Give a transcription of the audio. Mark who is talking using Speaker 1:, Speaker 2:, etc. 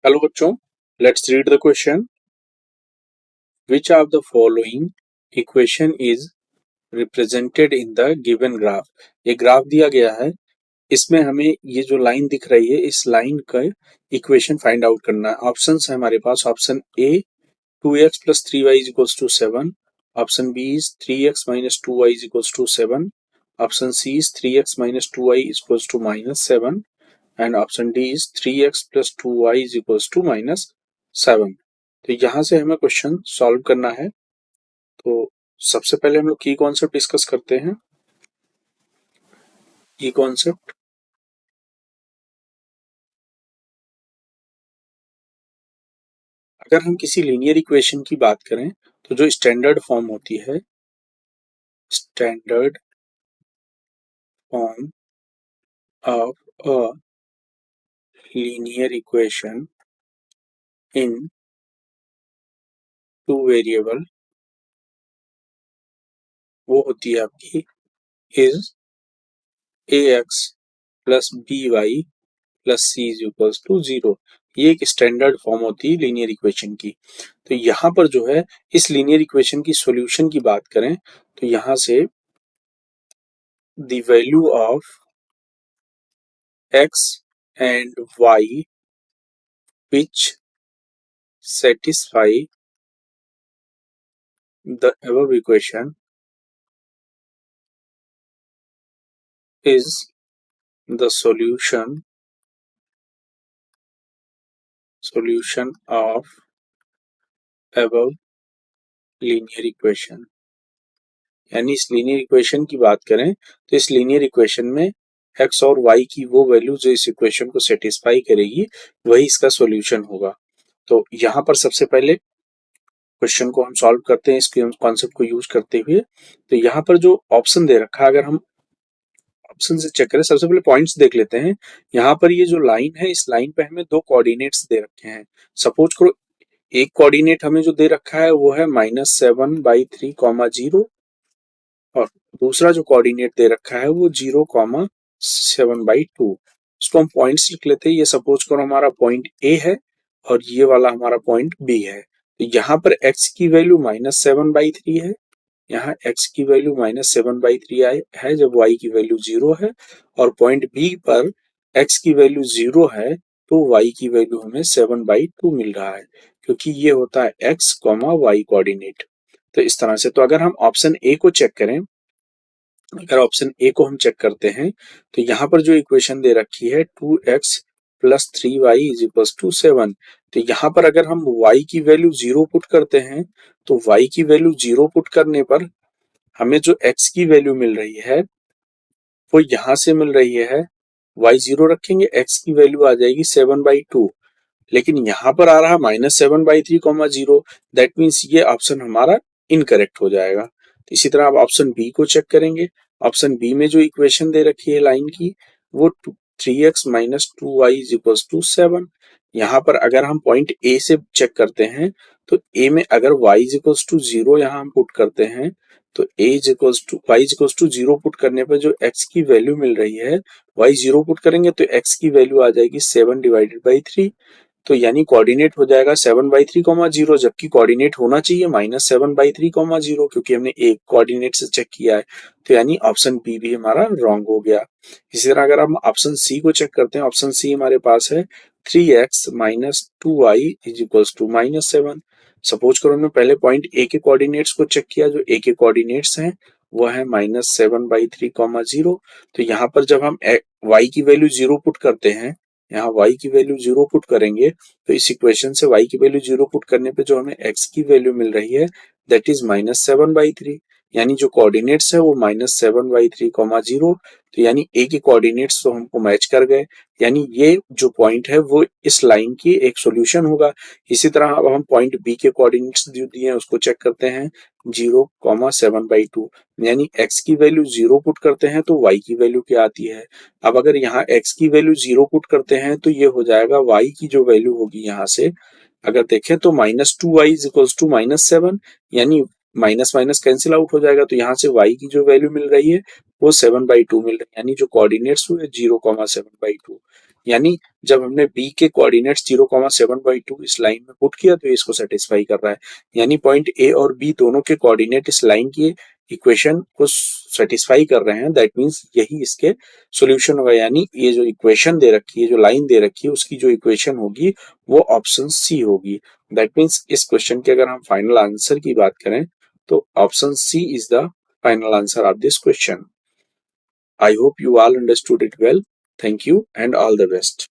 Speaker 1: Hello बच्चों, let's read the question. Which of the following equation is represented in the given graph. ये graph दिया गया है, इसमें हमें ये जो लाइन दिख रही है इस लाइन का इक्वेशन फाइंड आउट करना है। ऑप्शंस है हमारे पास। Option A 2x plus 3y is equals to 7, option B is 3x minus 2y is equals to 7, option C is 3x minus 2y is equals to minus 7 and option D is 3x plus 2y is equals to minus 7। तो यहाँ से हमें question solve करना है। तो सबसे पहले हम लोग की कॉन्सेप्ट डिस्कस करते हैं। की कॉन्सेप्ट, अगर हम किसी लीनियर इक्वेशन की बात करें तो जो स्टैंडर्ड फॉर्म होती है, standard form of a linear equation in two variable, वो होती है आपकी is ax plus by plus c is equals to 0। ये एक स्टैंडर्ड फॉर्म होती है लीनियर इक्वेशन की। तो यहाँ पर जो है इस लीनियर इक्वेशन की सॉल्यूशन की बात करें तो यहाँ से the value of x and y which satisfy the above equation is the solution of above linear equation। यानी इस लीनियर इक्वेशन की बात करें तो इस लीनियर इक्वेशन में x और y की वो वैल्यू जो इस इक्वेशन को सेटिस्फाई करेगी वही इसका सॉल्यूशन होगा। तो यहाँ पर सबसे पहले क्वेश्चन को हम सॉल्व करते हैं इसके कॉन्सेप्ट को यूज करते हुए। तो यहाँ पर जो ऑप्शन दे रखा है, अगर हम ऑप्शन से चेक करें, सबसे पहले पॉइंट्स देख लेते हैं। यहाँ पर ये जो लाइन है इस लाइन पे हमें दो कोऑर्डिनेट्स दे रखे हैं। सपोज करो एक कोऑर्डिनेट हमें जो दे रखा है वो है -7/3, और दूसरा जो कोऑर्डिनेट दे रखा है वो 0,7/2। इसको हम पॉइंट्स लिख लेते हैं। ये सपोज करो हमारा पॉइंट ए है और ये वाला हमारा पॉइंट बी है। तो यहाँ पर x की वैल्यू -7/3 है, यहाँ x की वैल्यू -7/3 है जब y की वैल्यू 0 है, और पॉइंट बी पर x की वैल्यू 0 है तो y की वैल्यू हमें 7/2 मिल रहा है, क्योंकि ये होता है x, y कोऑर्डिनेट। तो इस तरह से, तो अगर हम ऑप्शन ए को चेक करें, अगर ऑप्शन ए को हम चेक करते हैं तो यहाँ पर जो इक्वेशन दे रखी है 2x plus 3y is equal to 7। तो यहाँ पर अगर हम y की वैल्यू 0 पुट करते हैं तो y की वैल्यू 0 पुट करने पर हमें जो x की वैल्यू मिल रही है वो यहाँ से मिल रही है। y 0 रखेंगे, x की वैल्यू आ जाएगी 7/2, लेकिन यहाँ पर आ रहा -7/3, दैट मीन्स ये ऑप्शन हमारा इनकरेक्ट हो जाएगा। तो इसी तरह आप ऑप्शन बी को चेक करेंगे। ऑप्शन बी में जो इक्वेशन दे रखी है लाइन की वो 3x minus 2y is equal to 7। यहाँ पर अगर हम पॉइंट ए से चेक करते हैं तो ए में अगर y इज इक्वल टू 0 यहाँ हम पुट करते हैं तो a is equal to y is equal to 0 put करने पर जो x की वैल्यू मिल रही है, y 0 पुट करेंगे तो x की वैल्यू आ जाएगी 7/3। तो यानी कोऑर्डिनेट हो जाएगा 7/3, जबकि कोऑर्डिनेट होना चाहिए -7/3, क्योंकि हमने एक कोऑर्डिनेट से चेक किया है। तो यानी ऑप्शन बी भी हमारा रॉन्ग हो गया। इसी तरह अगर हम ऑप्शन सी को चेक करते हैं, ऑप्शन सी हमारे पास है 3x minus 2y is equals to -7। Suppose करो हमने पहले पॉइंट ए के कोऑर्डिनेट्स को चेक किया, जो ए के कोऑर्डिनेट्स हैं वो है -7/3, तो यहाँ पर जब हम y की वैल्यू 0 पुट करते हैं, यहाँ y की वैल्यू 0 पुट करेंगे तो इस इक्वेशन से y की वैल्यू 0 पुट करने पे जो हमें x की वैल्यू मिल रही है दैट इज -7/3। यानी जो कोऑर्डिनेट्स है वो -7/3, तो यानी a के कोऑर्डिनेट्स तो हमको मैच कर गए, यानी ये जो पॉइंट है वो इस लाइन की एक सॉल्यूशन होगा। इसी तरह अब हम पॉइंट b के कोऑर्डिनेट्स जो दिए हैं उसको चेक करते हैं, 0,7/2, यानी x की वैल्यू 0 पुट करते हैं तो y की वैल्यू क्या आती है। अब अगर यहाँ x की वैल्यू 0 पुट करते हैं तो ये हो जाएगा y की जो वैल्यू होगी, यहाँ से अगर देखें तो -2y इज इक्वल्स टू -7, यानी माइनस माइनस कैंसिल आउट हो जाएगा। तो यहाँ से y की जो वैल्यू मिल रही है वो 7/2 मिल रही है, यानी जो कोऑर्डिनेट्स हुए 0,7/2। यानी जब हमने बी के कोऑर्डिनेट 0,7/2 इस लाइन में पुट किया तो इसको सेटिस्फाई कर रहा है, यानी पॉइंट ए और बी दोनों के कोऑर्डिनेट इस लाइन की इक्वेशन को सेटिस्फाई कर रहे हैं। दैट मीन्स यही इसके सॉल्यूशन होगा, यानी ये जो इक्वेशन दे रखी है, जो लाइन दे रखी है, उसकी जो इक्वेशन होगी वो ऑप्शन सी होगी। दैट मीन्स इस क्वेश्चन के अगर हम फाइनल आंसर की बात करें तो option C is the final answer of this question. I hope you all understood it well. Thank you and all the best.